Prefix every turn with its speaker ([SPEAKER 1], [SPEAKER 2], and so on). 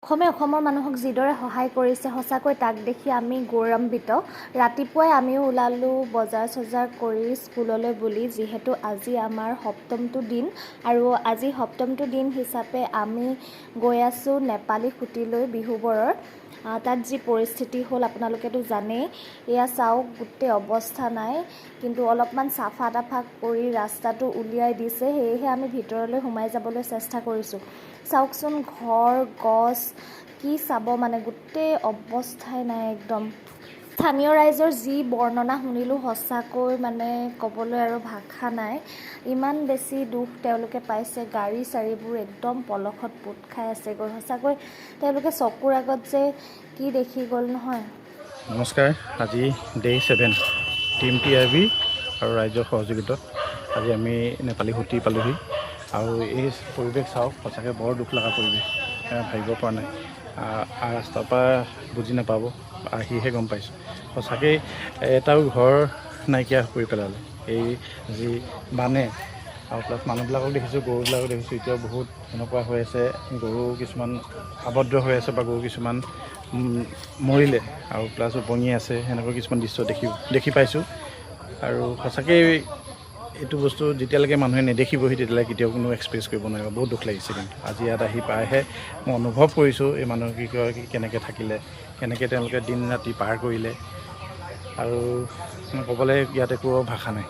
[SPEAKER 1] অসমৰ মানুহক যিদৰে সহায় কৰিছে সঁচাকৈ তাক দেখি আমি গৌৰৱান্বিত। ৰাতিপুৱাই আমিও ওলালোঁ বজাৰ চজাৰ কৰি স্কুললৈ বুলি, যিহেতু আজি আমাৰ সপ্তমটো দিন আৰু আজি সপ্তমটো দিন হিচাপে আমি গৈ আছোঁ নেপালী খুঁটিলৈ বিহুবৰৰ। তাত যি পৰিস্থিতি হ'ল আপোনালোকেতো জানেই। এয়া চাওক, গোটেই অৱস্থা নাই, কিন্তু অলপমান চাফা তাফা কৰি ৰাস্তাটো উলিয়াই দিছে, সেয়েহে আমি ভিতৰলৈ সোমাই যাবলৈ চেষ্টা কৰিছোঁ। চাওকচোন, ঘৰ গছ কি চাব, মানে গোটেই অৱস্থাই নাই একদম। স্থানীয় ৰাইজৰ যি বৰ্ণনা শুনিলোঁ, সঁচাকৈ মানে ক'বলৈ আৰু ভাষা নাই। ইমান বেছি দুখ তেওঁলোকে পাইছে, গাড়ী চাৰিবোৰ একদম পলসত পোত খাই আছেগৈ। সঁচাকৈ তেওঁলোকে চকুৰ আগত যে কি দেখি গ'ল নহয়।
[SPEAKER 2] নমস্কাৰ, আজি ডে' 7 টিম TRB আৰু ৰাইজৰ সহযোগিতাত আজি আমি নেপালী খুঁটি পালোহি আৰু এই পৰিৱেশ চাওক, সঁচাকৈ বৰ দুখ লগা পৰিৱেশ, ভাবিব পৰা নাই। ৰাস্তাৰ পৰা বুজি নাপাব, আহিহে গম পাইছোঁ। সঁচাকৈ এটাও ঘৰ নাইকিয়া কৰি পেলালে এই যি বানে। আৰু প্লাছ মানুহবিলাকক দেখিছোঁ, গৰুবিলাকক দেখিছোঁ, এতিয়াও বহুত এনেকুৱা হৈ আছে, গৰু কিছুমান আবদ্ধ হৈ আছে বা গৰু কিছুমান মৰিলে আৰু প্লাছ উপঙি আছে, সেনেকুৱা কিছুমান দৃশ্য দেখি পাইছোঁ। আৰু সঁচাকৈ এইটো বস্তু যেতিয়ালৈকে মানুহে নেদেখিবহি তেতিয়ালৈকে কেতিয়াও কোনো এক্সপ্ৰেছ কৰিব নোৱাৰিব। বহুত দুখ লাগিছে, কিন্তু আজি ইয়াত আহি পাইহে মই অনুভৱ কৰিছোঁ এই মানুহকেইগৰাকী কেনেকৈ থাকিলে, কেনেকৈ তেওঁলোকে দিন ৰাতি পাৰ কৰিলে, আৰু ক'বলৈ ইয়াত একো ভাষা নাই।